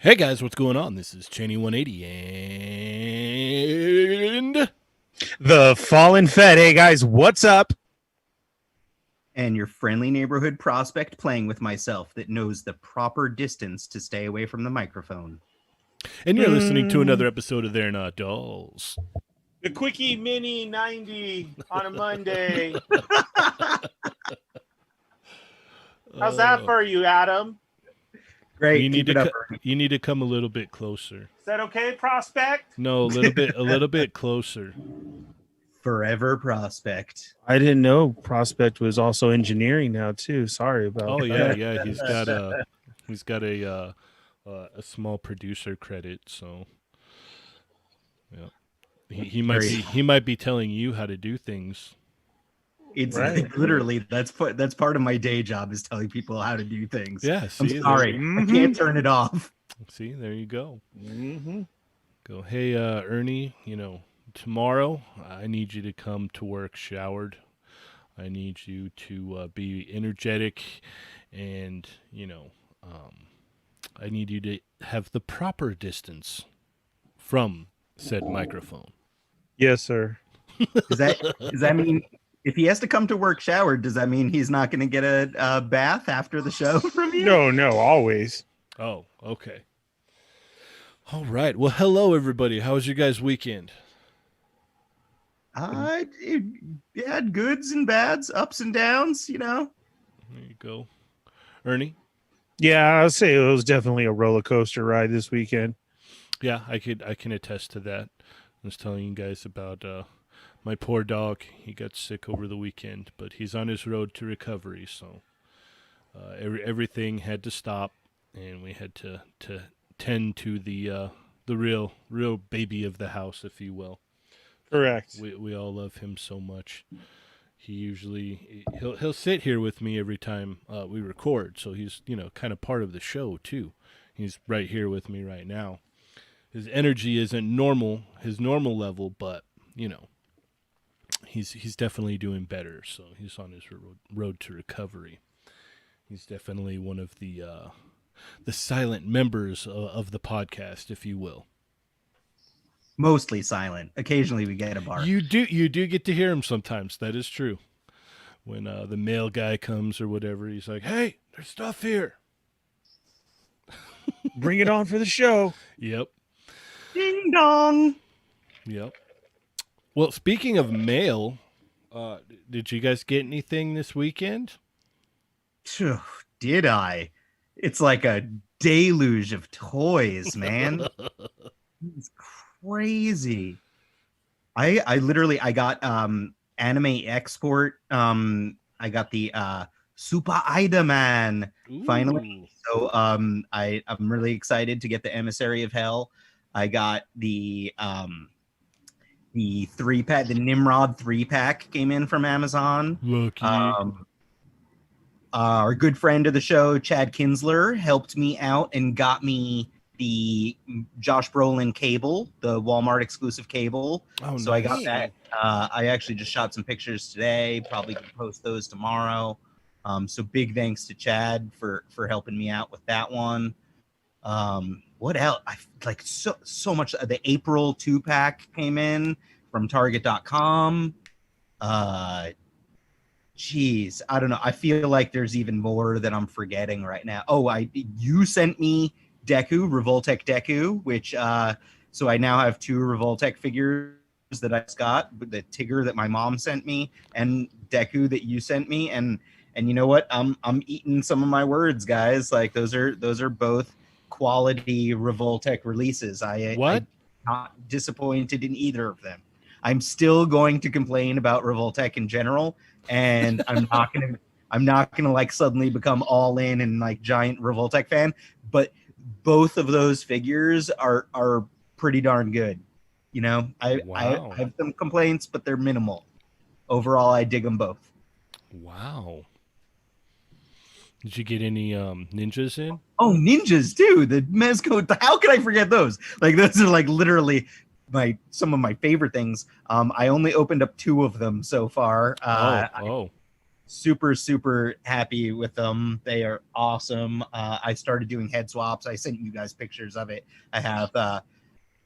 Hey guys, what's going on? This is Cheney 180 and The Fallen Fed. Hey guys, what's up? And your friendly neighborhood prospect playing with myself that knows the proper distance to stay away from the microphone. you're listening to another episode of They're Not Dolls. The Quickie Mini 90 on a Monday. How's that for you, Adam? Great. You need keep to it up, Ernie. you need to come a little bit closer. Is that okay, prospect? No, a little bit closer. Forever prospect. I didn't know Prospect was also engineering now too. Sorry about. Oh that. yeah. He's got a small producer credit, so yeah. He might be telling you how to do things. It's Right. literally that's part of my day job is telling people how to do things. Yeah, I'm see, sorry, I can't turn it off. See, there you go. Mm-hmm. Go, hey, Ernie, tomorrow I need you to come to work showered. I need you to be energetic and, I need you to have the proper distance from said microphone. Yes, sir. Does that mean if he has to come to work showered, does that mean he's not going to get a bath after the show from you? No, always. Oh, okay. All right. Well, hello, everybody. How was your guys' weekend? It had goods and bads, ups and downs, There you go. Ernie? Yeah, I'll say it was definitely a roller coaster ride this weekend. Yeah, I can attest to that. I was telling you guys about my poor dog. He got sick over the weekend, but he's on his road to recovery. So everything had to stop, and we had to tend to the real baby of the house, if you will. Correct. We all love him so much. He'll sit here with me every time we record. So he's kind of part of the show too. He's right here with me right now. His energy isn't his normal level, but he's definitely doing better. So he's on his road to recovery. He's definitely one of the silent members of the podcast, if you will. mostly silent. Occasionally we get a bark. You do get to hear him sometimes. That is true. When the mail guy comes or whatever, he's like, "Hey, there's stuff here." Bring it on for the show. Yep. Ding dong. Yep. Well, speaking of mail, did you guys get anything this weekend? Phew, did I? It's like a deluge of toys, man. It's crazy. I literally got anime export. I got the Super Ida Man finally. So I'm really excited to get the Emissary of Hell. I got the 3-pack, the Nimrod 3-pack came in from Amazon. Lucky. Our good friend of the show, Chad Kinsler, helped me out and got me the Josh Brolin cable, the Walmart exclusive cable. Oh, so I nice. got that. I actually just shot some pictures today. Probably can post those tomorrow. So big thanks to Chad for helping me out with that one. What else? I like so much. The April 2-pack came in from Target.com. Geez, I don't know. I feel like there's even more that I'm forgetting right now. Oh, you sent me Deku, Revoltech Deku, which so I now have 2 Revoltech figures that I just got, the Tigger that my mom sent me and Deku that you sent me, and you know what? I'm eating some of my words, guys. Like those are both quality Revoltech releases. I'm not disappointed in either of them. I'm still going to complain about Revoltech in general, and I'm not gonna like suddenly become all in and like giant Revoltech fan. But both of those figures are pretty darn good. I have some complaints, but they're minimal. Overall, I dig them both. Wow. Did you get any ninjas in? Oh, ninjas too. The Mezco. How could I forget those? Like those are like literally some of my favorite things. I only opened up 2 of them so far. Oh. super happy with them. They are awesome. I started doing head swaps. I sent you guys pictures of it. I have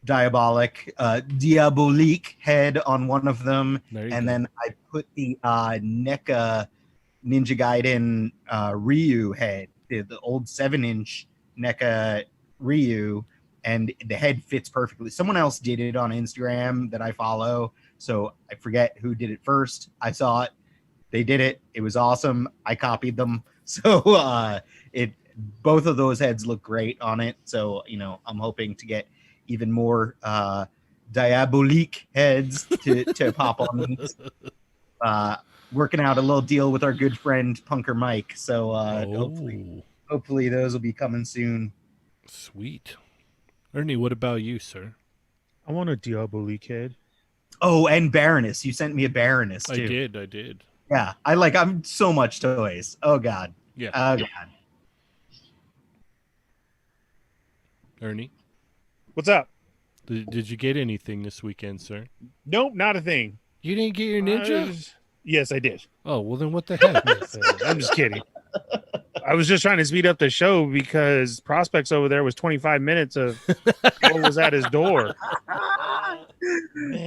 diabolique head on one of them, There you and go. then I put the NECA Ninja Gaiden Ryu head, the old 7-inch NECA Ryu, and the head fits perfectly. Someone else did it on Instagram that I follow, so I forget who did it first. I saw it. They did it. It was awesome. I copied them. So it both of those heads look great on it. So, I'm hoping to get even more diabolique heads to pop on these. Working out a little deal with our good friend Punker Mike. So hopefully those will be coming soon. Sweet. Ernie, what about you, sir? I want a Diabolique head. Oh, and Baroness. You sent me a Baroness too. I did. Yeah, I'm so much toys. Oh God. Yeah. Oh God. Ernie, What's up? did you get anything this weekend, sir? Nope, not a thing. You didn't get your ninja? Yes, I did. Oh, well then what the heck? I'm just kidding. I was just trying to speed up the show because Prospects over there was 25 minutes of what was at his door.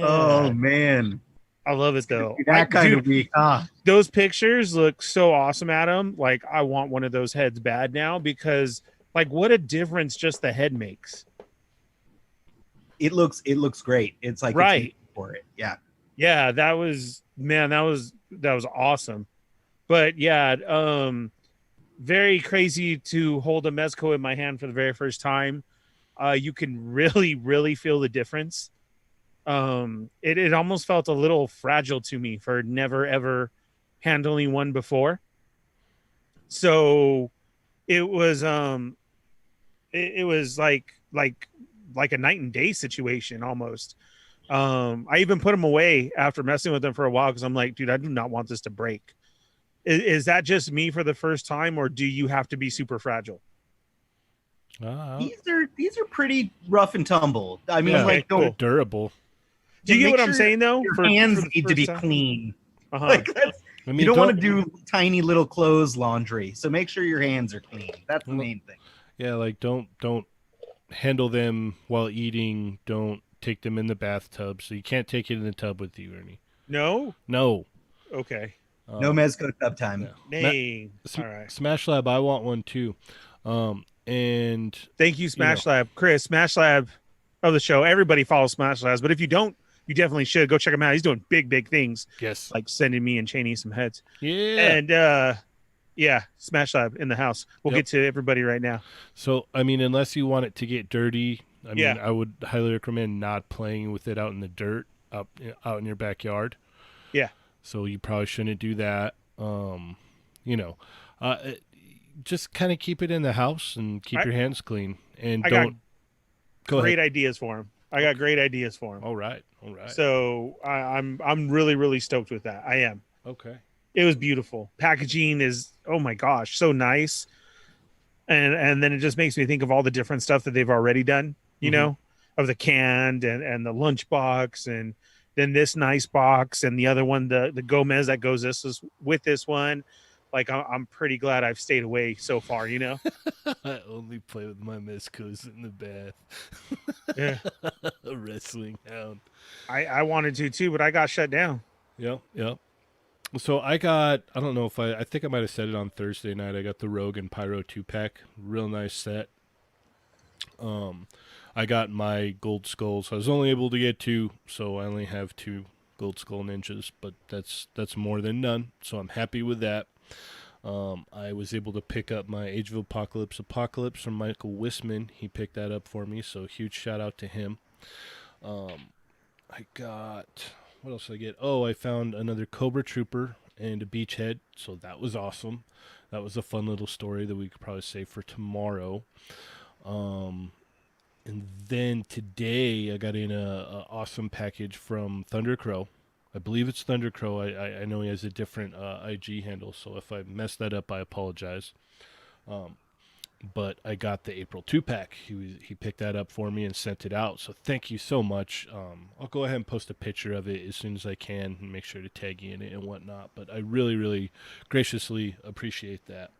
Oh man. I love it though. That kind of week, huh? Those pictures look so awesome, Adam. Like I want one of those heads bad now because like what a difference just the head makes. It looks great. It's like right for it. Yeah. Yeah, that was awesome. But yeah, very crazy to hold a Mezco in my hand for the very first time. You can really feel the difference. It almost felt a little fragile to me for never ever handling one before. So it was it was like a night and day situation almost. I even put them away after messing with them for a while because I'm like, dude, I do not want this to break. Is that just me for the first time, or do you have to be super fragile? These are pretty rough and tumble. I mean, yeah, like they're durable. Do you get what I'm saying though? Your hands need to be clean. Uh-huh. Like I mean, you don't want to do tiny little clothes laundry, so make sure your hands are clean. That's the main thing. Yeah, like don't handle them while eating. Don't take them in the bathtub. So you can't take it in the tub with you, Ernie. No. Okay. No Mezco tub time. Yeah. Dang. All right. Smash Lab, I want one too. And thank you, Smash Lab, Chris. Smash Lab of the show. Everybody follows Smash Labs, but if you don't, you definitely should go check him out. He's doing big things. Yes, like sending me and Cheney some heads. Yeah, and yeah, Smash Lab in the house. We'll get to everybody right now. So I mean, unless you want it to get dirty, I mean, Yeah. I would highly recommend not playing with it out in the dirt, out in your backyard. Yeah. So you probably shouldn't do that. Just kind of keep it in the house and keep your hands clean. And don't go great ahead. Ideas for him. I got great ideas for him. All right. So I'm really stoked with that. I am. Okay. It was beautiful. Packaging is, oh my gosh, so nice. And then it just makes me think of all the different stuff that they've already done, you know, of the canned and the lunch box, and then this nice box, and the other one, the Gomez that goes with this one. Like, I'm pretty glad I've stayed away so far, you know? I only play with my Mezcos in the bath. Yeah. A wrestling hound. I wanted to too, but I got shut down. Yep. So I don't know if I think I might have said it on Thursday night. I got the Rogue and Pyro 2-pack. Real nice set. I got my Gold Skulls. I was only able to get 2, so I only have 2 Gold Skull Ninjas, but that's more than none, so I'm happy with that. I was able to pick up my Age of Apocalypse from Michael Wisman. He picked that up for me, so huge shout out to him. I got... What else did I get? Oh, I found another Cobra Trooper and a Beachhead, so that was awesome. That was a fun little story that we could probably save for tomorrow. And then today I got in a awesome package from Thundercrow. I believe it's Thundercrow. I know he has a different IG handle, so if I messed that up, I apologize. but I got the April 2-pack. He picked that up for me and sent it out. So thank you so much. I'll go ahead and post a picture of it as soon as I can and make sure to tag you in it and whatnot. But I really, really graciously appreciate that.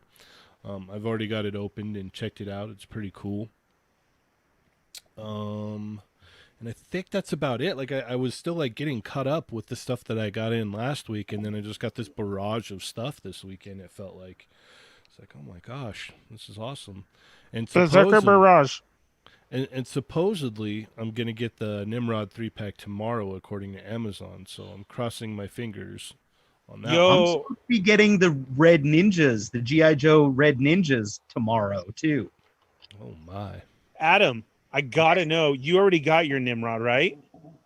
I've already got it opened and checked it out. It's pretty cool. And I think that's about it. Like I was still like getting caught up with the stuff that I got in last week, and then I just got this barrage of stuff this weekend. It felt like it's like, oh my gosh, this is awesome. And Berserker Barrage. and supposedly I'm gonna get the Nimrod 3-pack tomorrow, according to Amazon. So I'm crossing my fingers on that. Yo. I'm supposed to be getting the Red Ninjas, the G.I. Joe Red Ninjas tomorrow too. Oh my. Adam, I gotta know, you already got your Nimrod, right?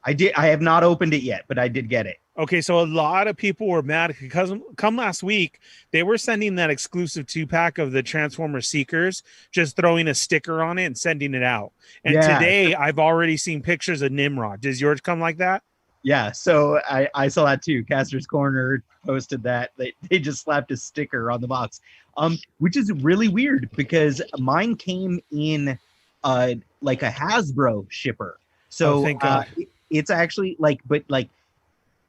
I did. I have not opened it yet, but I did get it. Okay, so a lot of people were mad because come last week, they were sending that exclusive 2-pack of the Transformer Seekers, just throwing a sticker on it and sending it out. And Yeah. today, I've already seen pictures of Nimrod. Does yours come like that? Yeah, so I saw that too. Caster's Corner posted that they just slapped a sticker on the box, which is really weird because mine came in like a Hasbro shipper. So thank God. it's actually like, but like,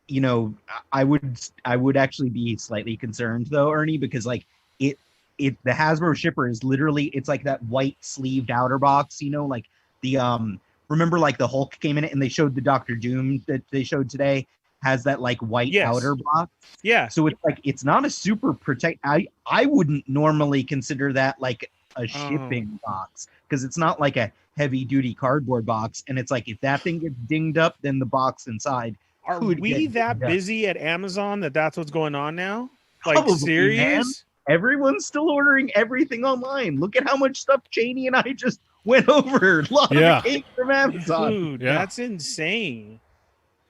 you know, I would actually be slightly concerned though, Ernie, because like the Hasbro shipper is literally, it's like that white sleeved outer box, you know, like the remember like the Hulk came in it and they showed the Doctor Doom that they showed today has that like white outer box. Yeah. So it's like, it's not a super protect. I wouldn't normally consider that like a shipping box because it's not like a heavy duty cardboard box. And it's like, if that thing gets dinged up, then the box inside. Are we that busy at Amazon that's what's going on now? Like, Probably, serious? man. Everyone's still ordering everything online. Look at how much stuff Cheney and I just went over. A lot of it came from Amazon. Dude, that's insane.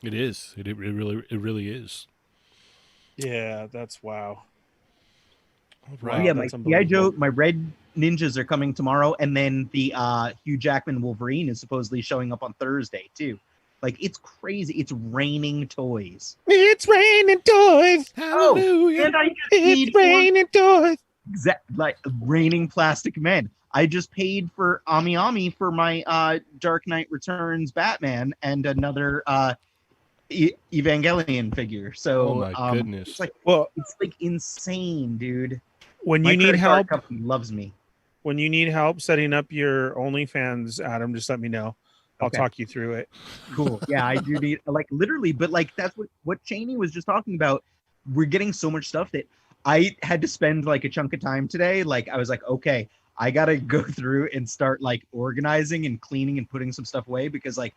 It is. It really is. Yeah, that's wow. Right. Yeah, my G.I. Joe, my Red Ninjas are coming tomorrow, and then the Hugh Jackman Wolverine is supposedly showing up on Thursday too. Like, it's crazy. It's raining toys. It's raining toys. Hallelujah. And I just it's raining toys. Like raining plastic men. I just paid for Ami Ami for my Dark Knight Returns Batman and another Evangelion figure. So, oh my goodness. It's like, it's like insane, dude. When you need help, company loves me. When you need help setting up your OnlyFans, Adam, just let me know. I'll talk you through it. Cool. Yeah, I do need, like, literally, but like that's what Cheney was just talking about. We're getting so much stuff that I had to spend like a chunk of time today. Like, I was like, okay, I gotta go through and start like organizing and cleaning and putting some stuff away because like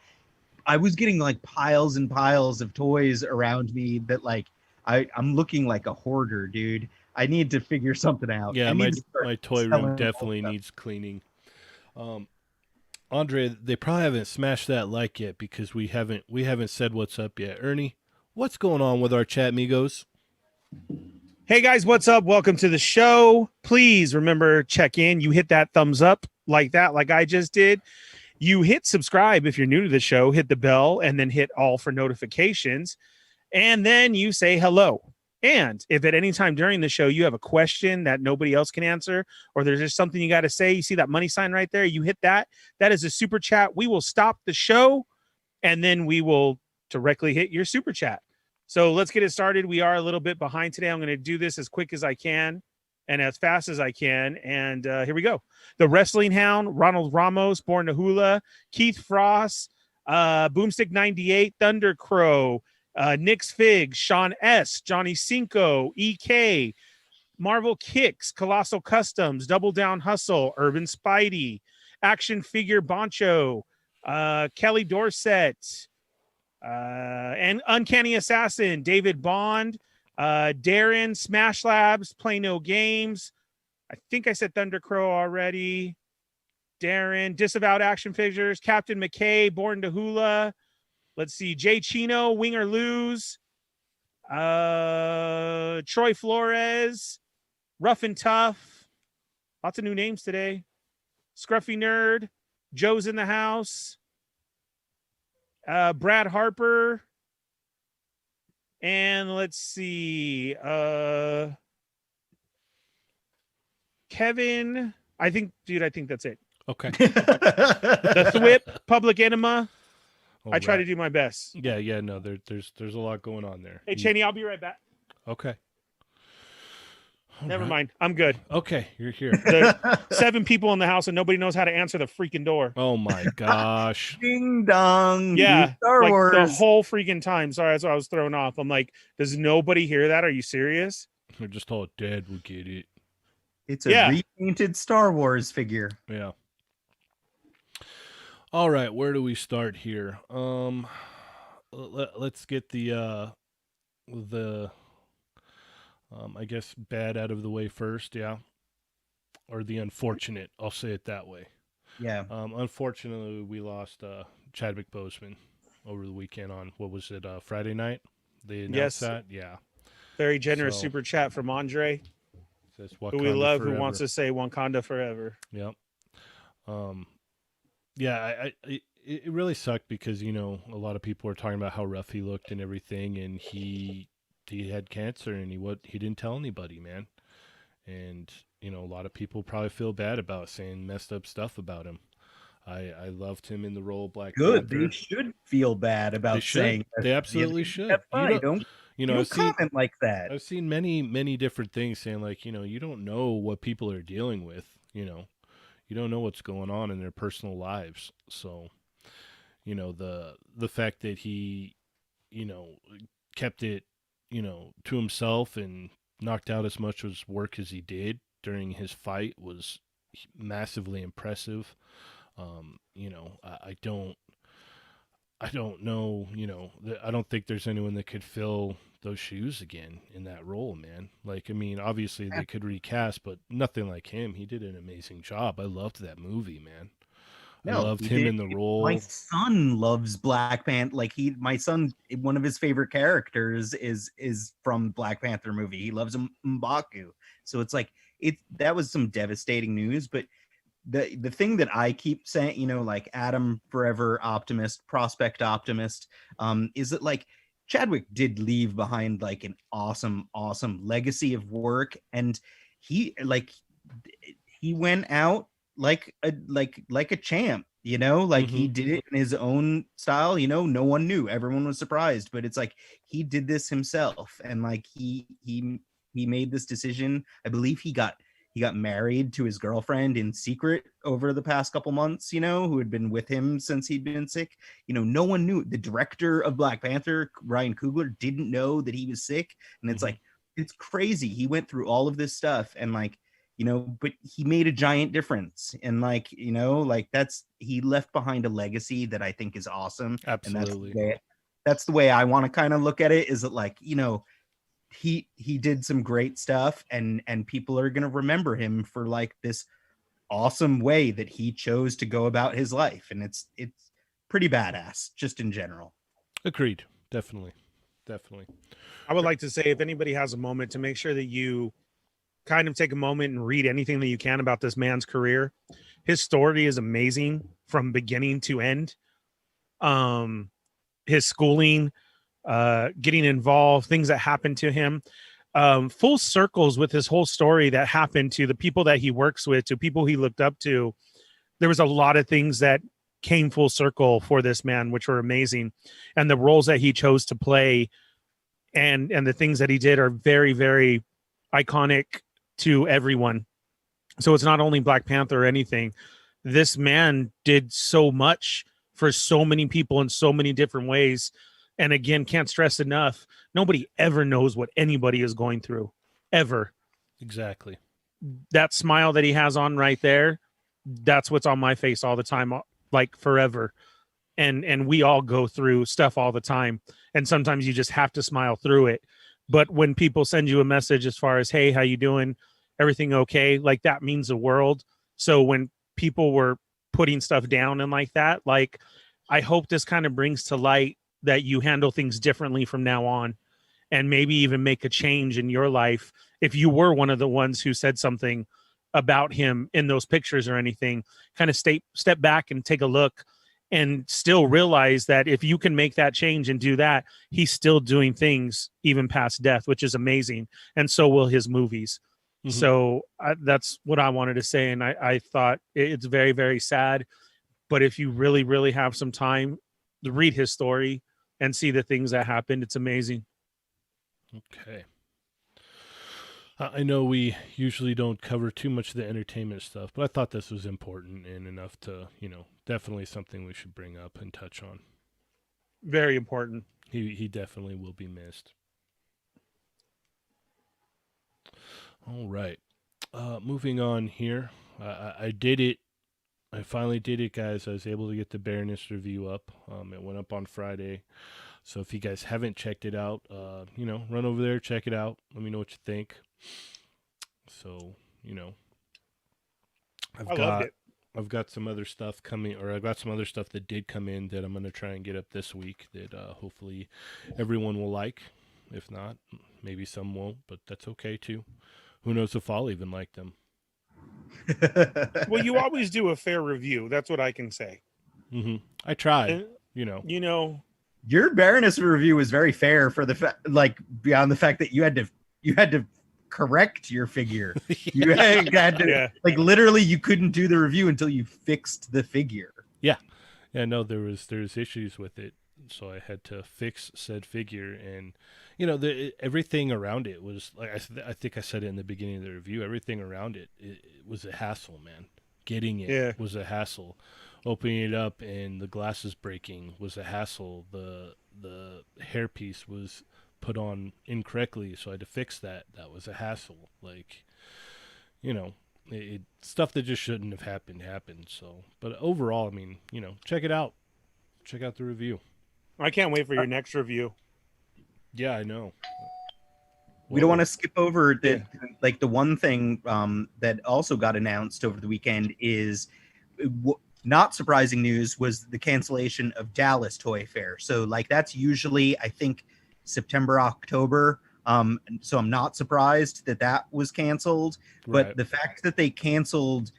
I was getting like piles and piles of toys around me that like I'm looking like a hoarder, dude. I need to figure something out. Yeah, my toy room definitely needs cleaning. Andre, they probably haven't smashed that like yet because we haven't said what's up yet. Ernie, what's going on with our chat migos? Hey guys, what's up? Welcome to the show. Please remember, check in. You hit that thumbs up like that, like I just did. You hit subscribe if you're new to the show, hit the bell, and then hit all for notifications. And then you say hello. And if at any time during the show you have a question that nobody else can answer, or there's just something you got to say, you see that money sign right there, you hit that. That is a super chat. We will stop the show, and then we will directly hit your super chat. So let's get it started. We are a little bit behind today. I'm going to do this as quick as I can and as fast as I can. And here we go. The Wrestling Hound, Ronald Ramos, Born to Hula, Keith Frost, Boomstick 98, Thunder Crow, Nick's Figs, Sean S, Johnny Cinco, EK, Marvel Kicks, Colossal Customs, Double Down Hustle, Urban Spidey, Action Figure Boncho, Kelly Dorset, and Uncanny Assassin, David Bond, Darren, Smash Labs, Play No Games. I think I said Thunder Crow already. Darren, Disavowed Action Figures, Captain McKay, Born to Hula. Let's see, Jay Chino, Wing or Lose, Troy Flores, Rough and Tough. Lots of new names today. Scruffy Nerd, Joe's in the House, Brad Harper, and let's see, Kevin. I think that's it. Okay. The Thwip, Public Enema. All I try to right. do my best. Yeah. No, there's a lot going on there. Hey, Cheney, I'll be right back. Okay. All Never right. mind. I'm good. Okay, you're here. There's 7 people in the house and nobody knows how to answer the freaking door. Oh my gosh. Ding dong. Yeah, Star like Wars. the whole freaking time. Sorry, that's why I was thrown off. I'm like, does nobody hear that? Are you serious? We're just all dead. We'll get it. It's a Yeah. repainted Star Wars figure. Yeah. All right, where do we start here? Let's get the I guess bad out of the way first, yeah. Or the unfortunate, I'll say it that way. Yeah. Unfortunately, we lost Chadwick Boseman over the weekend on, what was it, Friday night? They announced that? Yeah. Very generous So- super chat from Andre, Says who we Wakanda love, forever. who wants to say Wakanda forever. Yep. Yeah, it really sucked because, you know, a lot of people were talking about how rough he looked and everything, and he had cancer and he didn't tell anybody, man. And, you know, a lot of people probably feel bad about saying messed up stuff about him. I loved him in the role of Black Good. Panther. They should feel bad about They should. saying that. They absolutely should. That's You fine. don't- You know, Don't I've seen comment like that. I've seen many different things saying, like, you know, you don't know what people are dealing with, you know. You don't know what's going on in their personal lives. So, you know, the fact that he, you know, kept it, you know, to himself and knocked out as much as work as he did during his fight was massively impressive. You know, I don't know, you know, I don't think there's anyone that could fill those shoes again in that role, man. Like, I mean, obviously they could recast, but nothing like him. He did an amazing job. I loved that movie, man. I loved him in the role. My son loves Black Panther. Like my son, one of his favorite characters is from Black Panther movie. He loves M'Baku. So it's like that was some devastating news. But the thing that I keep saying, you know, like Adam Forever optimist, prospect optimist, is that like Chadwick did leave behind like an awesome legacy of work, and he went out like a champ, you know, like he did it in his own style, you know, no one knew, everyone was surprised, but it's like he did this himself, and like he made this decision. I believe he got married to his girlfriend in secret over the past couple months, you know, who had been with him since he'd been sick. You know, no one knew. The director of Black Panther, Ryan Coogler, didn't know that he was sick. And it's like, it's crazy. He went through all of this stuff and like, you know, but he made a giant difference. And like, you know, like he left behind a legacy that I think is awesome. Absolutely. And that's the way I want to kind of look at it, is that like, you know, he did some great stuff, and people are going to remember him for like this awesome way that he chose to go about his life. And it's pretty badass just in general. Agreed. Definitely. I would like to say, if anybody has a moment, to make sure that you kind of take a moment and read anything that you can about this man's career. His story is amazing from beginning to end. His schooling, getting involved, things that happened to him, full circles with his whole story that happened to the people that he works with, to people he looked up to. There was a lot of things that came full circle for this man, which were amazing. And the roles that he chose to play and the things that he did are very, very iconic to everyone. So it's not only Black Panther or anything. This man did so much for so many people in so many different ways. And again, can't stress enough, nobody ever knows what anybody is going through, ever. Exactly. That smile that he has on right there, that's what's on my face all the time, like forever. And we all go through stuff all the time. And sometimes you just have to smile through it. But when people send you a message as far as, hey, how you doing? Everything okay? Like, that means the world. So when people were putting stuff down and like that, like, I hope this kind of brings to light that you handle things differently from now on, and maybe even make a change in your life. If you were one of the ones who said something about him in those pictures or anything, kind of step back and take a look and still realize that if you can make that change and do that, he's still doing things even past death, which is amazing. And so will his movies. Mhm. So that's what I wanted to say. And I thought it's very, very sad. But if you really, really have some time to read his story and see the things that happened, it's amazing. Okay. I know we usually don't cover too much of the entertainment stuff, but I thought this was important and enough to, definitely something we should bring up and touch on. Very important. He definitely will be missed. All right. Moving on here. I did it. I finally did it, guys. I was able to get the Baroness review up. It went up on Friday. So if you guys haven't checked it out, run over there, check it out. Let me know what you think. So, I've I loved got it. I've got some other stuff coming, or I've got some other stuff that did come in that I'm going to try and get up this week that hopefully everyone will like. If not, maybe some won't, but that's okay too. Who knows if I'll even like them. Well, you always do a fair review. That's what I can say. I try, And, you know, Your Baroness review was very fair for the like beyond the fact that you had to correct your figure. You had to Yeah. like literally you couldn't do the review until you fixed the figure. Yeah, no, there's issues with it, so I had to fix said figure, and everything around it was like I think I said it in the beginning of the review. Everything around it was a hassle, man. Getting it Yeah. was a hassle. Opening it up and the glasses breaking was a hassle. The hairpiece was put on incorrectly, so I had to fix that. That was a hassle. Like, stuff that just shouldn't have happened. So, but overall, I mean, check it out. Check out the review. I can't wait for your next review. Yeah, I know. We don't want to skip over Yeah. like the one thing that also got announced over the weekend is not surprising news was the cancellation of Dallas Toy Fair. So like that's usually I think September, October. So I'm not surprised that was canceled. But Right. the fact that they canceled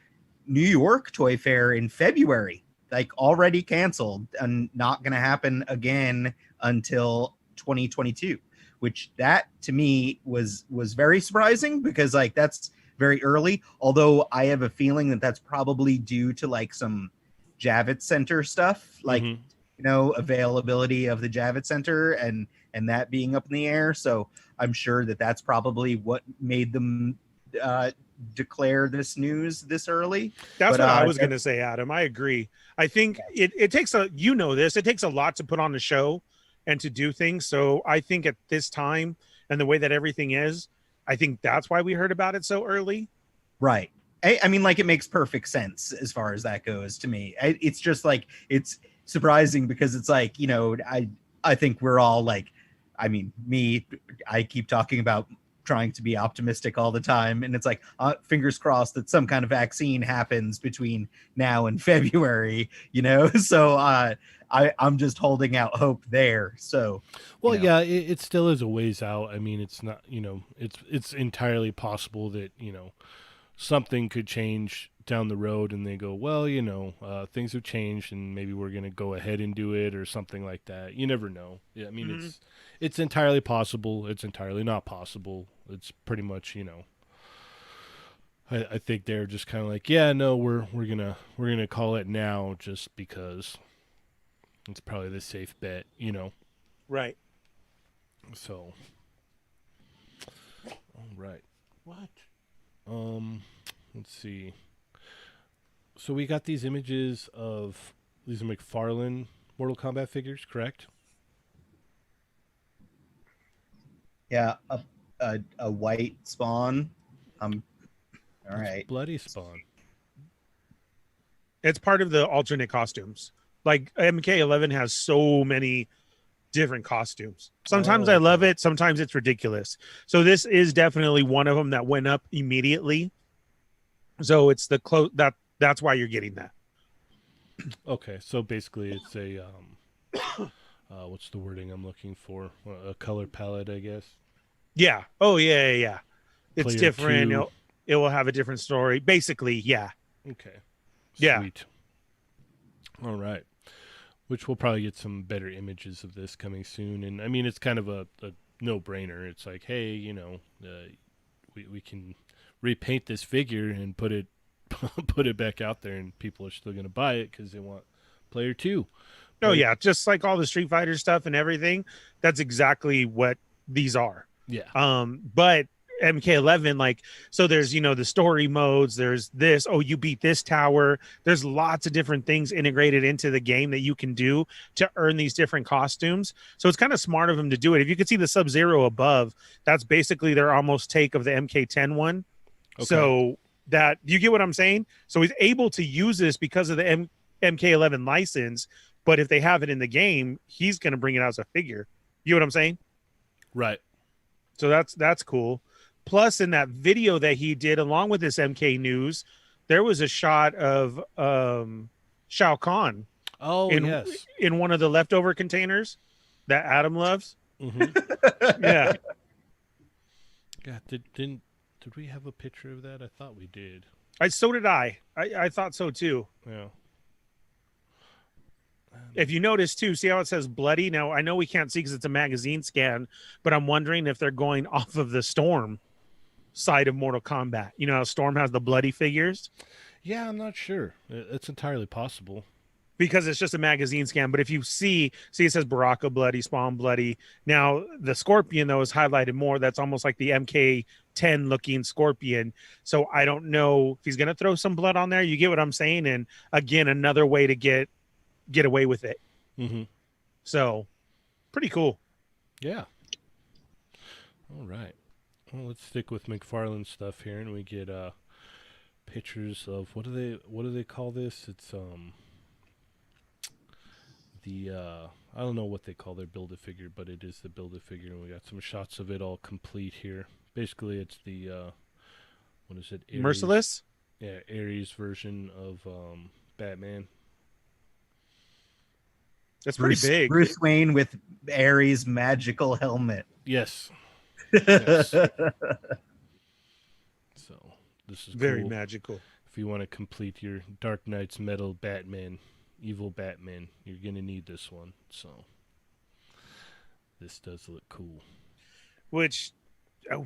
New York Toy Fair in February, like already canceled and not going to happen again until 2022, which that to me was very surprising because like that's very early. Although I have a feeling that that's probably due to like some Javits Center stuff, like availability of the Javits Center and that being up in the air. So I'm sure that that's probably what made them declare this news this early. That's what I was going to say, Adam. I agree. I think it takes it takes a lot to put on a show and to do things. So I think at this time and the way that everything is, I think that's why we heard about it so early. Right. I mean, like, it makes perfect sense as far as that goes to me. It's just like, it's surprising because it's like, I think we're all like, I mean, I keep talking about trying to be optimistic all the time. And it's like, fingers crossed that some kind of vaccine happens between now and February, So I'm just holding out hope there. So, well, yeah, it still is a ways out. I mean, it's not, it's entirely possible that, something could change down the road and they go, well, things have changed and maybe we're going to go ahead and do it or something like that. You never know. Yeah, I mean, it's entirely possible. It's entirely not possible. It's pretty much, I think they're just kind of like, yeah, no, we're gonna call it now just because it's probably the safe bet, Right. So, all right. What? Let's see. So we got these images of these McFarlane Mortal Kombat figures, correct? Yeah, a white Spawn. All right. Bloody Spawn. It's part of the alternate costumes. Like MK11 has so many different costumes. Sometimes I love it. Sometimes it's ridiculous. So this is definitely one of them that went up immediately. So it's that's why you're getting that. Okay, so basically it's a what's the wording I'm looking for? A color palette, I guess. Yeah. Oh yeah. It's Player different. 2. It will have a different story. Basically, yeah. Okay. Yeah. Sweet. All right. Which we'll probably get some better images of this coming soon. And I mean, it's kind of a no-brainer. It's like, hey, we can repaint this figure and put it put it back out there, and people are still going to buy it because they want player 2. Oh But- yeah, just like all the Street Fighter stuff and everything. That's exactly what these are. Yeah. But MK11, like, so there's, you know, the story modes, there's this, oh, you beat this tower. There's lots of different things integrated into the game that you can do to earn these different costumes. So it's kind of smart of them to do it. If you can see the Sub-Zero above, that's basically their almost take of the MK10 one. Okay. So that, you get what I'm saying? So he's able to use this because of the MK11 license, but if they have it in the game, he's going to bring it out as a figure. You know what I'm saying? Right. So that's cool. Plus, in that video that he did along with this MK News, there was a shot of Shao Kahn Oh, in yes. in one of the leftover containers that Adam loves. Mm-hmm. Yeah. Yeah. Did we have a picture of that? I thought we did. So did I. I thought so too. Yeah. If you notice too, see how it says bloody? Now, I know we can't see because it's a magazine scan, but I'm wondering if they're going off of the Storm side of Mortal Kombat. You know how Storm has the bloody figures? Yeah, I'm not sure. It's entirely possible. Because it's just a magazine scan. But if you see it says Baraka bloody, Spawn bloody. Now, the Scorpion, though, is highlighted more. That's almost like the MK10 looking Scorpion. So I don't know if he's going to throw some blood on there. You get what I'm saying? And again, another way to get away with it. Mm-hmm. So pretty cool. Yeah. All right. Well, let's stick with McFarlane stuff here, and we get pictures of what do they call this? It's I don't know what they call their Build-A-Figure, but it is the Build-A-Figure, and we got some shots of it all complete here. Basically, it's the what is it? Ares, Merciless? Yeah, Ares version of Batman. That's pretty big. Bruce Wayne with Ares' magical helmet. Yes. Yes. So this is Very cool. magical. If you want to complete your Dark Knight's Metal Batman, Evil Batman, you're going to need this one. So this does look cool. Which,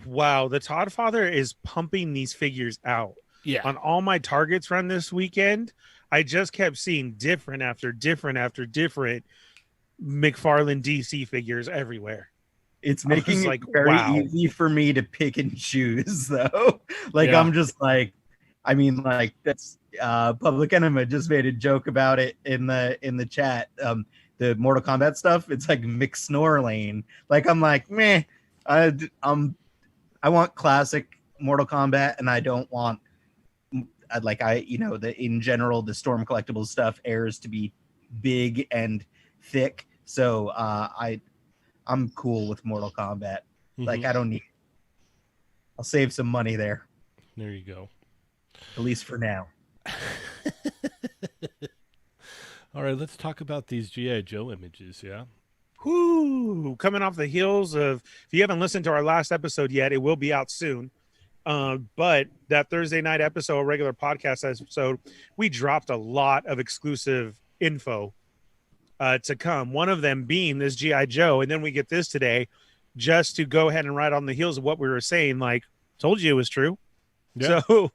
wow, the Todd Father is pumping these figures out. Yeah. On all my Targets run this weekend, I just kept seeing different after different after different McFarlane DC figures everywhere. It's I was making it like, very wow. easy for me to pick and choose, though. Like, Yeah. I'm just like, I mean, like, that's Public Enemy just made a joke about it in the chat. The Mortal Kombat stuff, it's like McSnorlane. Like, I'm like, meh. I want classic Mortal Kombat, and I don't want in general the Storm collectibles stuff airs to be big and thick. So I'm cool with Mortal Kombat. Like, Mhm. I don't need. I'll save some money there, There you go. at least for now. All right, let's talk about these G.I. Joe images, yeah? Whoo! Coming off the heels of, if you haven't listened to our last episode yet, it will be out soon. But that Thursday night episode, a regular podcast episode, we dropped a lot of exclusive info to come. One of them being this G.I. Joe. And then we get this today just to go ahead and ride on the heels of what we were saying. Like, told you it was true. Yeah. So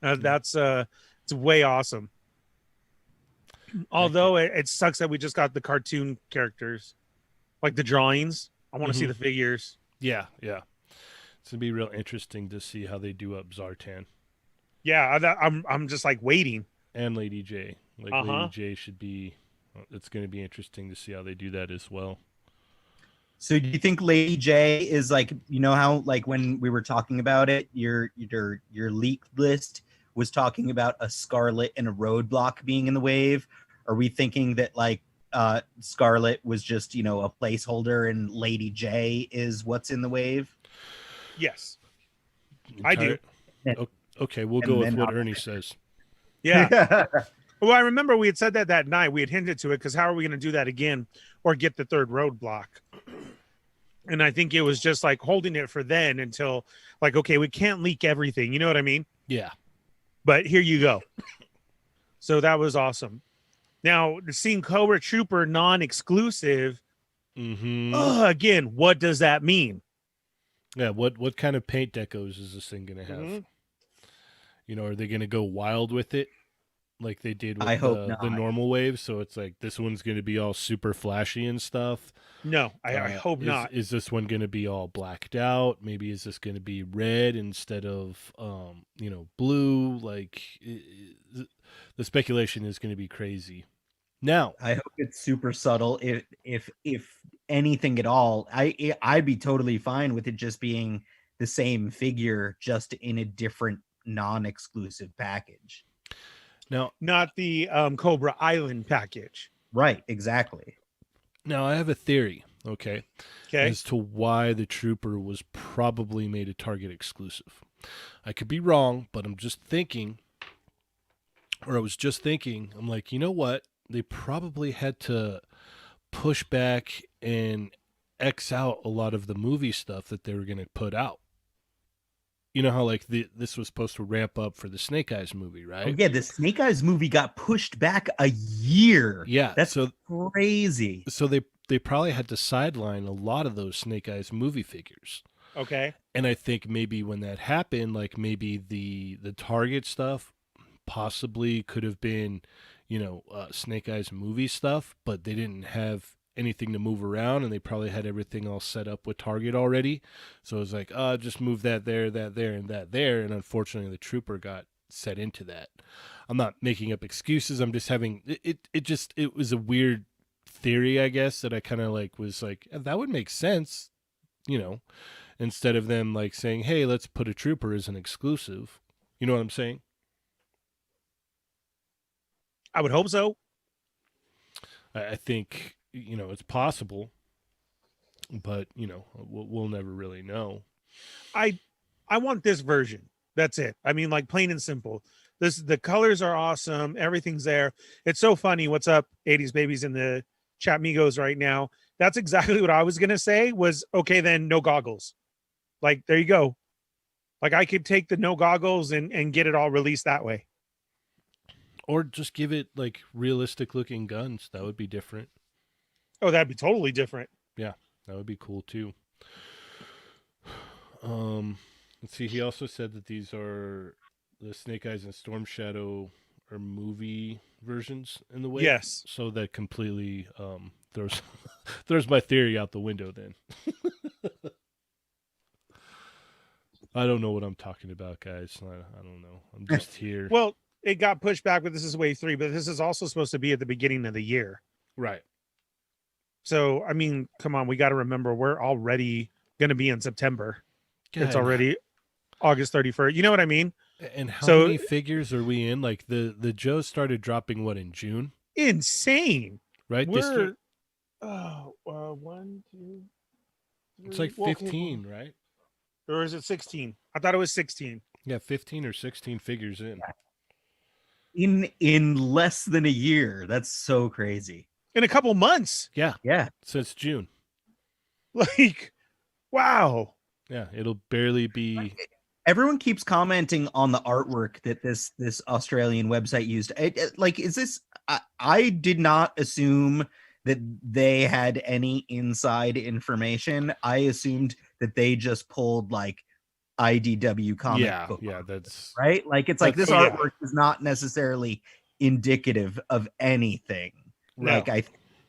that's it's way awesome. Although it sucks that we just got the cartoon characters, like the drawings. I want to see Mhm. the figures. Yeah, yeah. It's going to be real interesting to see how they do up Zartan Yeah, I'm just like waiting. and Lady J. Like, Uh-huh. Lady J should be, it's going to be interesting to see how they do that as well. So do you think Lady J is like, you know how like when we were talking about it, your leak list was talking about a Scarlet and a Roadblock being in the wave? Are we thinking that like Scarlet was just, a placeholder and Lady J is what's in the wave? Yes, I do. Okay, we'll And go with then what I'll- Ernie says. Yeah. Well, I remember we had said that night. We had hinted to it because how are we going to do that again or get the third roadblock? And I think it was just like holding it for then until like, okay, we can't leak everything. You know what I mean? Yeah. But here you go. So that was awesome. Now, seeing Cobra Trooper non-exclusive, Mm-hmm. again, what does that mean? Yeah, what kind of paint decos is this thing gonna have? Mhm. You know, are they gonna go wild with it like they did I with hope the not. normal wave? So it's like this one's gonna be all super flashy and stuff. No, I hope not. Is this one gonna be all blacked out? Maybe is this gonna be red instead of blue? Like the speculation is gonna be crazy. Now, I hope it's super subtle. If anything at all, I'd be totally fine with it just being the same figure, just in a different non-exclusive package. now, Not the Cobra Island package. Right, exactly. now I have a theory. Okay, Okay. as to why the Trooper was probably made a Target exclusive. I could be wrong, but I'm just thinking, or I was just thinking, I'm like, you know what? They probably had to push back and X out a lot of the movie stuff that they were going to put out. You know how like this was supposed to ramp up for the Snake Eyes movie, Oh right? yeah, the Snake Eyes movie got pushed back a year. Yeah. That's crazy. So they probably had to sideline a lot of those Snake Eyes movie figures. Okay. And I think maybe when that happened, like maybe the Target stuff possibly could have been, Snake Eyes movie stuff, but they didn't have anything to move around, and they probably had everything all set up with Target already. So it was like, just move that there, and that there, and unfortunately, the Trooper got set into that. I'm not making up excuses. I'm just having it was a weird theory, I guess, that I kind of like was like that would make sense, you know, instead of them like saying, hey, let's put a Trooper as an exclusive. You know what I'm saying? I would hope so. I think it's possible, but we'll never really know. I want this version. That's it. I mean, like plain and simple. The colors are awesome. Everything's there. It's so funny. What's up, 80s babies in the chat migos right now? That's exactly what I was gonna say. Was okay then no goggles. Like there you go. Like I could take the no goggles and get it all released that way. Or just give it like realistic looking guns. That would be different. Oh, that'd be totally different. Yeah, that would be cool too. Let's see. He also said that these are the Snake Eyes and Storm Shadow are movie versions in the way. Yes. So that completely throws throws my theory out the window. Then I don't know what I'm talking about, guys. I don't know. I'm just here. Well, it got pushed back, but this is wave 3. But this is also supposed to be at the beginning of the year. Right. So I mean, come on, we got to remember we're already going to be in September. God. It's already August 31st. You know what I mean? And how So- many figures are we in? Like the Joes started dropping what in June, Insane. right? We're 1, 2, 3. It's like Well, okay, 15, right? or is it 16? I thought it was 16. Yeah, 15 or 16 figures in. In less than a year. That's so crazy. In a couple months. Yeah, Yeah. since June. Like, wow. Yeah, it'll barely be. Everyone keeps commenting on the artwork that this Australian website used. Like, is this? I did not assume that they had any inside information. I assumed that they just pulled like IDW comic book. Yeah, that's Right. Like it's like this That's- artwork is not necessarily indicative of anything. No. Like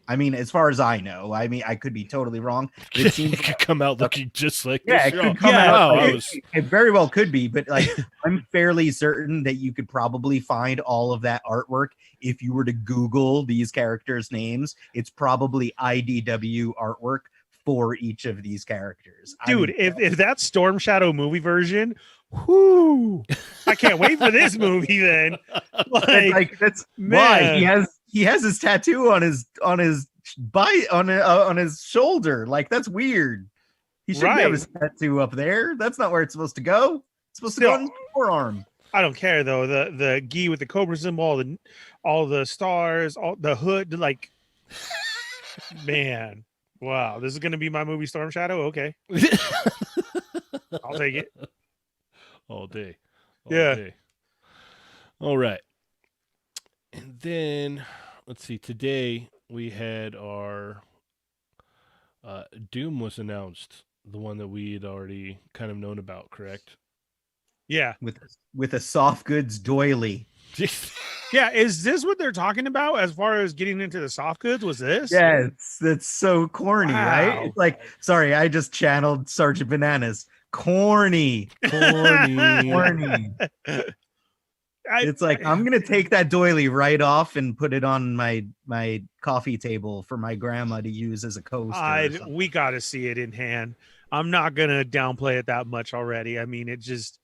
I mean, as far as I know, I mean, I could be totally wrong. But it it seems could come out looking just like yeah, this. it You're could all, come Yeah, out. wow, like, I was it very well could be, but like I'm fairly certain that you could probably find all of that artwork if you were to Google these characters' names. It's probably IDW artwork for each of these characters. Dude, if that Storm Shadow movie version, whoo, I can't wait for this movie then. Like that's man. why he has his tattoo on his on his shoulder. Like that's weird. He shouldn't have Right. his tattoo up there. That's not where it's supposed to go. It's supposed to go on his forearm. I don't care though. The gi with the cobra symbol, all the stars, all the hood, like man. Wow, this is gonna be my movie Storm Shadow. Okay, I'll take it. all day. Yeah. Day. All right. And then let's see. Today we had our Doom was announced. the one that we'd already kind of known about, correct? Yeah. with a soft goods doily. Yeah. Is this what they're talking about as far as getting into the soft goods? Was this? Yeah, that's so corny, right? Wow. It's like, sorry, I just channeled Sergeant Bananas. Corny. Corny. It's like, I'm gonna take that doily right off and put it on my coffee table for my grandma to use as a coaster. or something. We got to see it in hand. I'm not gonna downplay it that much already. I mean, it just.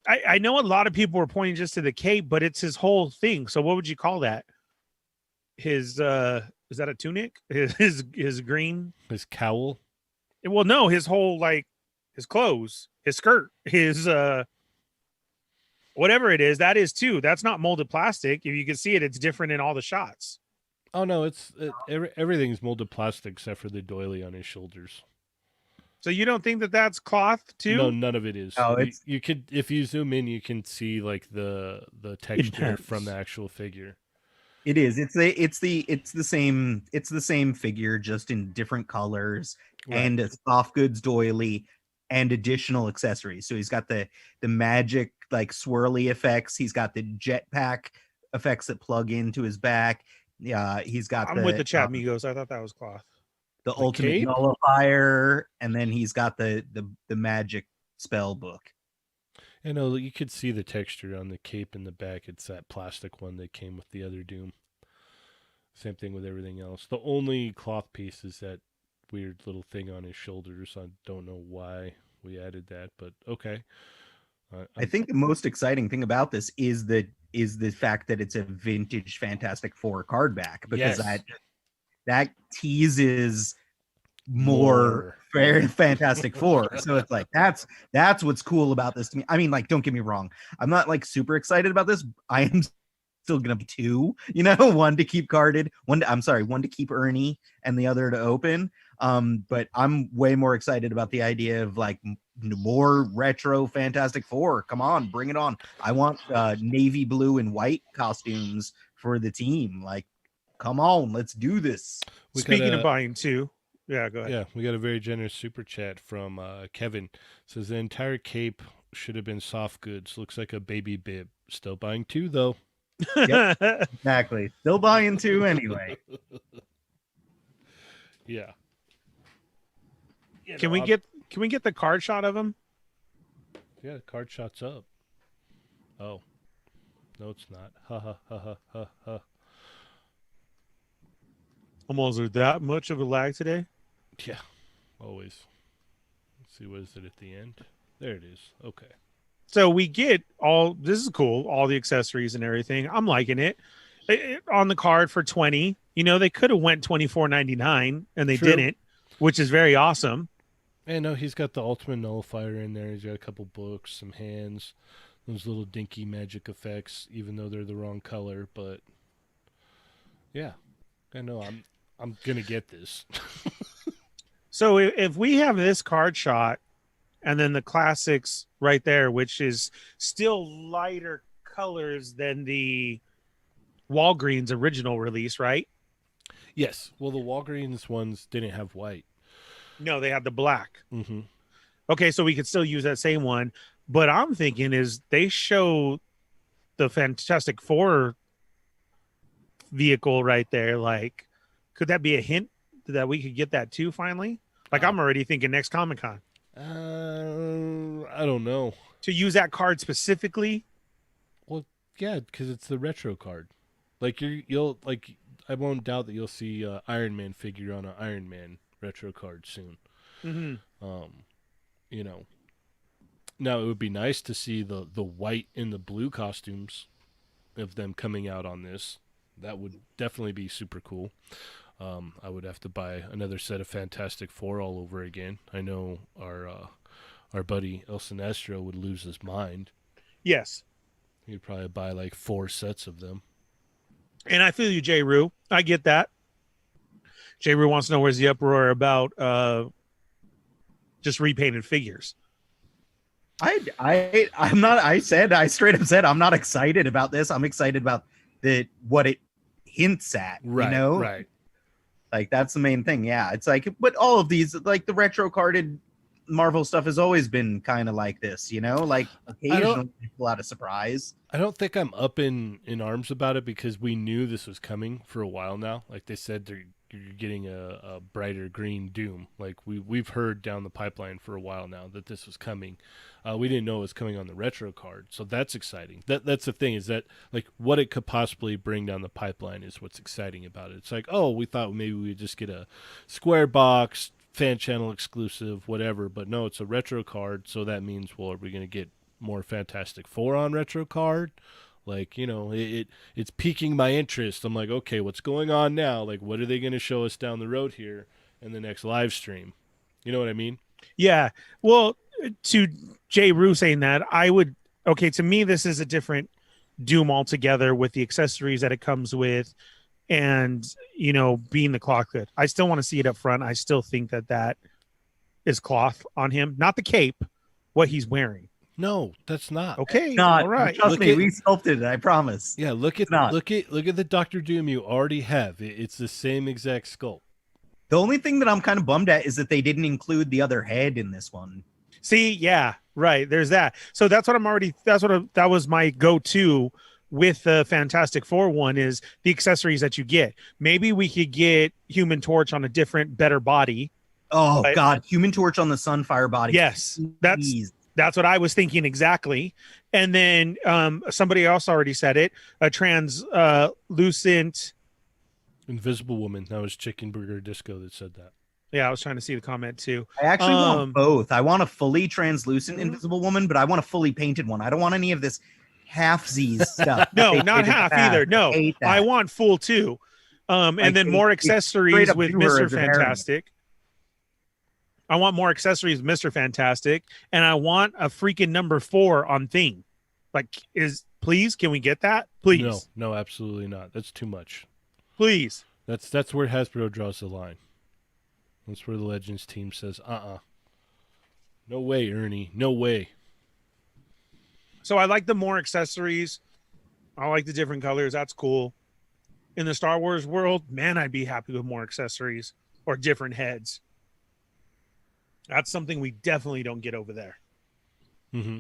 I know a lot of people were pointing just to the cape, but it's his whole thing. So what would you call that? His is that a tunic? His green? His cowl. Well, no, his whole like his clothes, his skirt, his whatever it is, that is too. That's not molded plastic. If you can see it, it's different in all the shots. Oh no, everything's molded plastic except for the doily on his shoulders. So you don't think that that's cloth too? No, none of it is. Oh, it's- you could, if you zoom in, you can see like the texture Intense. from the actual figure. It is. It's the same figure, just in different colors, Right. and a soft goods doily and additional accessories. So he's got the magic like swirly effects. He's got the jetpack effects that plug into his back. Yeah, he's got I'm with the chat, Migos. I thought that was cloth. the The ultimate cape? nullifier, and then he's got the magic spell book. I know you could see the texture on the cape in the back. It's that plastic one that came with the other Doom. Same thing with everything else. The only cloth piece is that weird little thing on his shoulders. I don't know why we added that, but okay. I think the most exciting thing about this is the fact that it's a vintage Fantastic Four card back, because Yes. that teases more Fantastic Four. So it's like that's what's cool about this to me. I mean, like, don't get me wrong, I'm not like super excited about this. I am still gonna be two, one to keep carded, one to keep Ernie and the other to open. But I'm way more excited about the idea of like more retro Fantastic Four. Come on, bring it on. I want navy blue and white costumes for the team. Like, come on, let's do this. Speaking got of buying two, yeah, go ahead. Yeah, we got a very generous super chat from Kevin. Says the entire cape should have been soft goods. Looks like a baby bib. Still buying two though. Yep. Exactly. Still buying two anyway. Yeah. Can we get the card shot of him? Yeah, the card shot's up. Oh. No, it's not. Ha ha ha ha ha ha. Almost there that much of a lag today? Yeah. Always. Let's see, what is it at the end? There it is. Okay. So we get this is cool, all the accessories and everything. I'm liking it. On the card for 20. They could have went $24.99 and they True. didn't, which is very awesome. And no, he's got the ultimate nullifier in there. He's got a couple books, some hands, those little dinky magic effects, even though they're the wrong color, but yeah. I know I'm gonna get this. So if we have this card shot and then the classics right there, which is still lighter colors than the Walgreens original release, right? Yes. Well, the Walgreens ones didn't have white. No, they had the black. Mm-hmm. Okay, so we could still use that same one. But I'm thinking is they show the Fantastic Four vehicle right there. Like, could that be a hint that we could get that too finally? Like, I'm already thinking next Comic-Con. I don't know. To use that card specifically? Well, yeah, because it's the retro card. Like you'll like, I won't doubt that you'll see Iron Man figure on an Iron Man retro card soon. Mm-hmm. Now it would be nice to see the white and the blue costumes of them coming out on this. That would definitely be super cool. I would have to buy another set of Fantastic Four all over again. I know our buddy El Sinestro would lose his mind. Yes. He'd probably buy like 4 sets of them. And I feel you, J. Rue. I get that. J. Rue wants to know where's the uproar about just repainted figures. I'm not. I straight up said I'm not excited about this. I'm excited about what it hints at. Right. You know, Right. Like that's the main thing. Yeah, it's like, but all of these, like the retro carded Marvel stuff has always been kind of like this, you know, like occasionally a lot of surprise. I don't think I'm up in arms about it because we knew this was coming for a while now. Like they said, you're getting a brighter green Doom. Like we've heard down the pipeline for a while now that this was coming. We didn't know it was coming on the retro card, so that's exciting. That's the thing, is that like what it could possibly bring down the pipeline is what's exciting about it. It's like, oh, we thought maybe we'd just get a square box, fan channel exclusive, whatever, but no, it's a retro card, so that means, well, are we going to get more Fantastic Four on retro card? Like, you know, it's piquing my interest. I'm like, okay, what's going on now? Like, what are they going to show us down the road here in the next live stream? You know what I mean? Yeah. Well, to Jay Rue saying that, to me, this is a different Doom altogether with the accessories that it comes with and, you know, being the cloth hood. I still want to see it up front. I still think that is cloth on him, not the cape, what he's wearing. No, that's not. Okay. Not, all right. Trust me, we sculpted it, I promise. Yeah, look at the Doctor Doom you already have. It's the same exact sculpt. The only thing that I'm kind of bummed at is that they didn't include the other head in this one. See, yeah, right. There's that. So that was my go-to with the Fantastic Four one, is the accessories that you get. Maybe we could get Human Torch on a different, better body. Oh, God. Human Torch on the Sunfire body. Yes, Please. that's what I was thinking exactly. And then somebody else already said it, a translucent Invisible Woman. That was Chicken Burger Disco that said that. Yeah, I was trying to see the comment too. I actually want both. I want a fully translucent Invisible Woman, but I want a fully painted one. I don't want any of this half-Z's stuff. No, not half either. No, I want full too. And then more accessories with Mr. Fantastic. I want more accessories with Mr. Fantastic, and I want a freaking number 4 on Thing. Like, please, can we get that? Please. No, absolutely not. That's too much. Please. That's where Hasbro draws the line. That's where the Legends team says, no way, Ernie, no way. So I like the more accessories. I like the different colors. That's cool. In the Star Wars world, man, I'd be happy with more accessories or different heads. That's something we definitely don't get over there. Mm-hmm.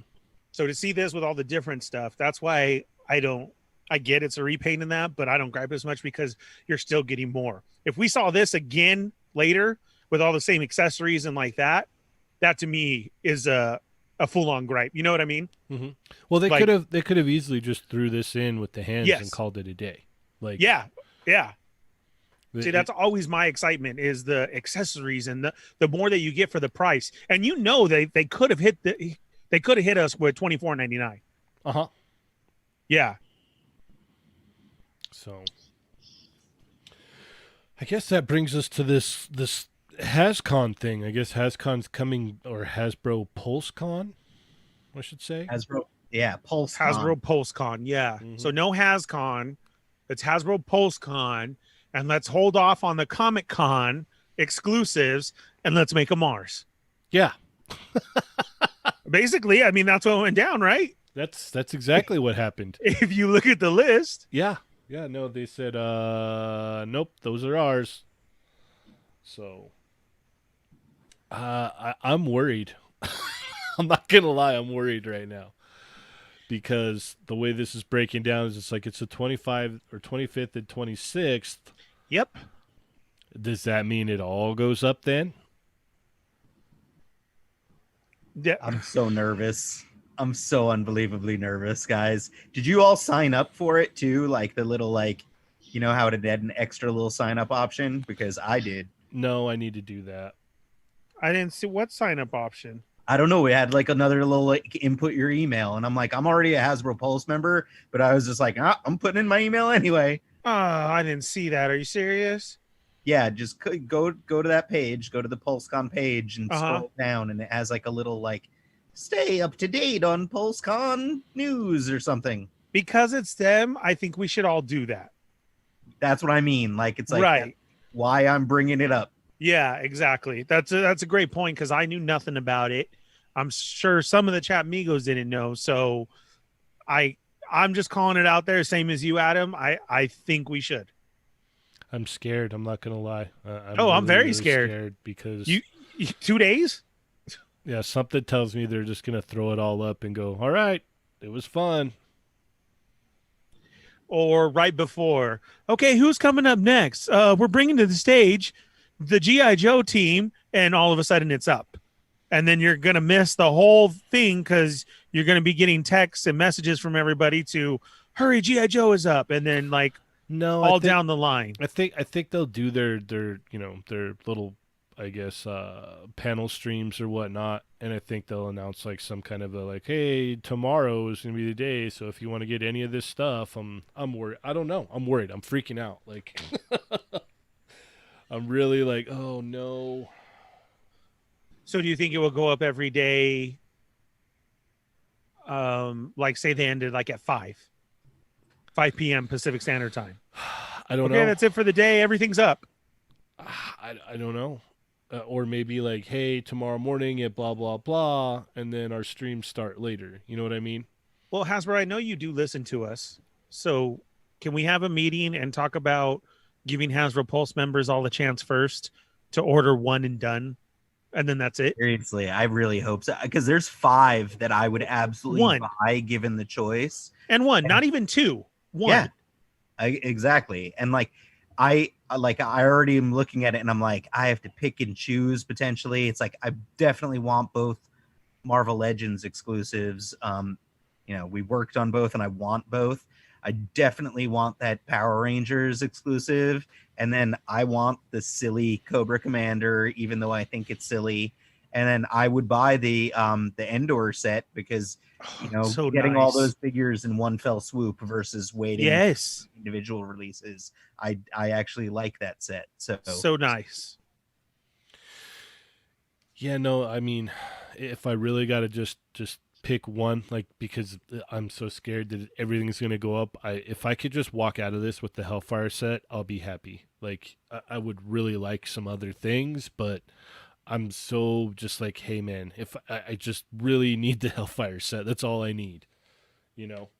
So to see this with all the different stuff, that's why I get it's a repaint in that, but I don't gripe as much because you're still getting more. If we saw this again later with all the same accessories and like that to me is a full-on gripe. You know what I mean? Mm-hmm. Well, they could have easily just threw this in with the hands and called it a day. Like, yeah. See, that's always my excitement, is the accessories and the more that you get for the price. And you know they could have hit us with $24.99. Uh-huh. Yeah. So I guess that brings us to this HasCon thing. I guess HasCon's coming, or Hasbro PulseCon, I should say. Hasbro PulseCon. Hasbro PulseCon, yeah. Mm-hmm. So no HasCon, it's Hasbro PulseCon, and let's hold off on the Comic-Con exclusives, and let's make a Mars. Yeah. Basically, I mean, that's what went down, right? That's exactly what happened. If you look at the list. Yeah. Yeah, no, they said, nope, those are ours. So, I'm worried. I'm not going to lie, I'm worried right now. Because the way this is breaking down is it's the 25 or 25th and 26th. Yep. Does that mean it all goes up then? Yeah. I'm so nervous. I'm so unbelievably nervous, guys. Did you all sign up for it too? Like the little, you know how it had an extra little sign up option? Because I did. No, I need to do that. I didn't see what sign up option. I don't know. We had another little input your email, and I'm I'm already a Hasbro Pulse member, but I was just I'm putting in my email anyway. Oh, I didn't see that. Are you serious? Yeah, just go to that page, go to the PulseCon page, and scroll down, and it has a little stay up to date on PulseCon news or something. Because it's them, I think we should all do that. That's what I mean. It's right. Why I'm bringing it up. Yeah, exactly. That's a great point, because I knew nothing about it. I'm sure some of the chat amigos didn't know. So I'm just calling it out there, same as you, Adam. I think we should. I'm scared. I'm not gonna lie. I'm Oh, I'm really, very really scared. because You 2 days? yeah, something tells me they're just gonna throw it all up and go. All right, it was fun. Or right before? Okay, who's coming up next? We're bringing to the stage the GI Joe team, and all of a sudden it's up, and then you're gonna miss the whole thing because you're gonna be getting texts and messages from everybody to hurry, GI Joe is up, and then like No, all down the line. I think they'll do their their little I guess panel streams or whatnot, and I think they'll announce like some kind of a like, hey, tomorrow is gonna be the day, so if you want to get any of this stuff, I'm worried. I don't know. I'm worried. I'm freaking out. Like I'm really like, oh no. So do you think it will go up every day? Like say they ended like at 5 p.m. Pacific Standard Time. I don't Okay, know. that's it for the day. Everything's up. I don't know. Or maybe like, hey, tomorrow morning at blah blah blah, and then our streams start later. You know what I mean? Well, Hasbro, I know you do listen to us. So can we have a meeting and talk about giving Hasbro Pulse members all the chance first to order one and done? And then that's it? Seriously, I really hope so. Because there's 5 that I would absolutely One. buy given the choice. And one, not even 2. One. Yeah, exactly. And like I already am looking at it and I'm like, I have to pick and choose potentially. It's like I definitely want both Marvel Legends exclusives. We worked on both and I want both. I definitely want that Power Rangers exclusive, and then I want the silly Cobra Commander, even though I think it's silly. And then I would buy the Endor set because So getting all nice. those figures in one fell swoop versus waiting Yes. for individual releases. I actually like that set. So nice. Yeah, no, I mean, if I really got to just pick one, like because I'm so scared that everything's gonna go up, if I could just walk out of this with the Hellfire set, I'll be happy. Like I would really like some other things, but I'm so just like, hey man, if I just really need the Hellfire set, that's all I need, you know.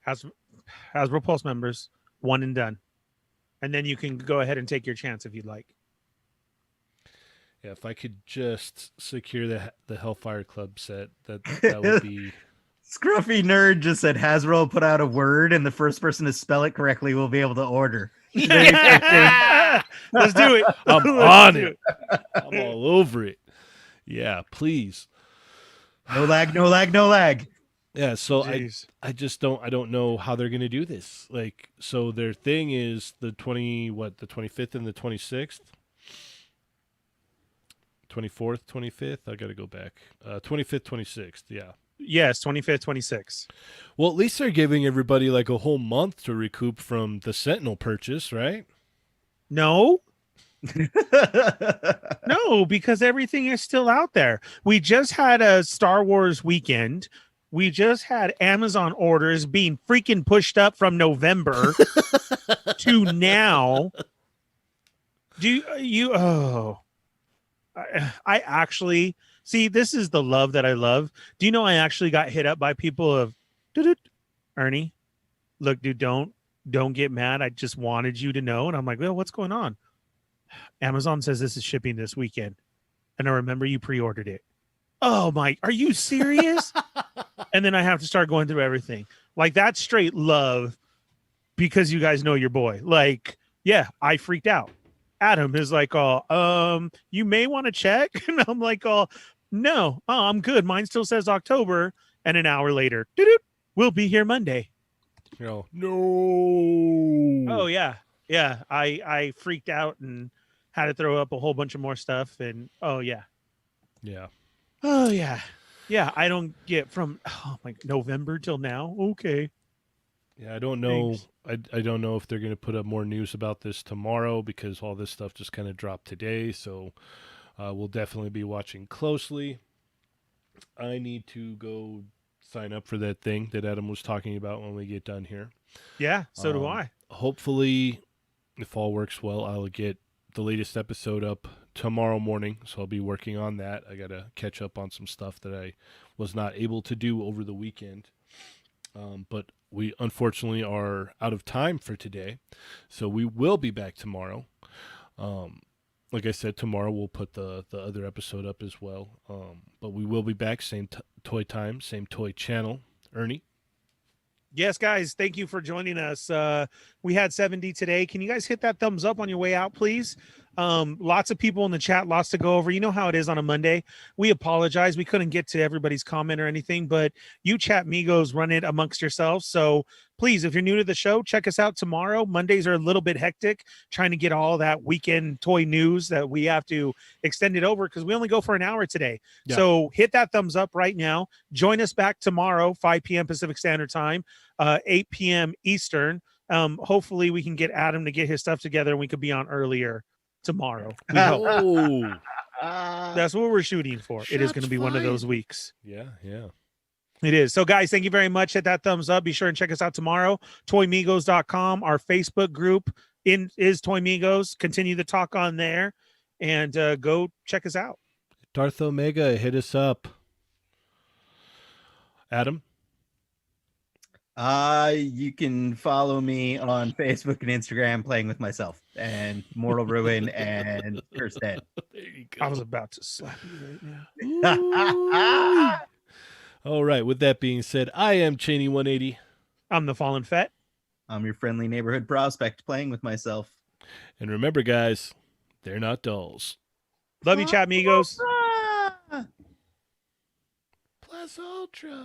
Hasbro Pulse members, one and done. And then you can go ahead and take your chance if you'd like. Yeah, if I could just secure the Hellfire Club set, that would be. Scruffy Nerd just said Hasbro put out a word, and the first person to spell it correctly will be able to order. Let's do it. I'm Let's on do it. I'm all over it. Yeah, please. No lag, no lag, no lag. Yeah, so Jeez. I just don't know how they're gonna do this. Like, so their thing is the 25th and the 26th. 24th, 25th. I got to go back. 25th, 26th. Yeah. Yes, 25th, 26th. Well, at least they're giving everybody like a whole month to recoup from the Sentinel purchase, right? No, no, because everything is still out there. We just had a Star Wars weekend. We just had Amazon orders being freaking pushed up from November to now. Do you? Oh, I actually see. This is the love that I love. Do you know I actually got hit up by people of, Ernie, look, dude, don't get mad. I just wanted you to know. And I'm like, well, what's going on? Amazon says this is shipping this weekend. And I remember you pre-ordered it. Oh my, are you serious? And then I have to start going through everything. Like that's straight love because you guys know your boy. Like, yeah, I freaked out. Adam is like, oh, you may want to check. And I'm like, oh, no, I'm good. Mine still says October. And an hour later, we'll be here Monday. No. Oh yeah. Yeah. I freaked out and had to throw up a whole bunch of more stuff. And oh yeah. Yeah. Oh yeah. Yeah. I don't get from November till now. Okay. Yeah, I don't know. Thanks. I don't know if they're going to put up more news about this tomorrow because all this stuff just kind of dropped today. So we'll definitely be watching closely. I need to go sign up for that thing that Adam was talking about when we get done here. Yeah. So do I. Hopefully, if all works well, I'll get the latest episode up tomorrow morning. So I'll be working on that. I got to catch up on some stuff that I was not able to do over the weekend. But we unfortunately are out of time for today, so we will be back tomorrow. Like I said, tomorrow we'll put the other episode up as well. But we will be back, same toy time, same toy channel. Ernie? Yes, guys, thank you for joining us. We had 70 today. Can you guys hit that thumbs up on your way out, please? Lots of people in the chat, lots to go over. You know how it is on a Monday. We apologize. We couldn't get to everybody's comment or anything, but you chat Migos run it amongst yourselves. So please, if you're new to the show, check us out tomorrow. Mondays are a little bit hectic trying to get all that weekend toy news that we have to extend it over because we only go for an hour today. Yeah. So hit that thumbs up right now. Join us back tomorrow, 5 p.m. Pacific Standard Time, 8 p.m. Eastern. Hopefully we can get Adam to get his stuff together and we could be on earlier tomorrow. We hope. Oh, That's what we're shooting for. It is going to be one of those weeks. yeah, yeah. It is. So, guys, thank you very much. Hit that thumbs up. Be sure and check us out tomorrow. ToyMigos.com. Our Facebook group is Toy Migos. Continue the talk on there and go check us out. Darth Omega, hit us up. Adam? You can follow me on Facebook and Instagram playing with myself and Mortal Ruin and Cursed Dead. There you go. I was about to slap you right now. All right, with that being said, I am Cheney180. I'm the Fallen Fett. I'm your friendly neighborhood prospect playing with myself. And remember, guys, they're not dolls. Love you, chat Migos. Plus Ultra.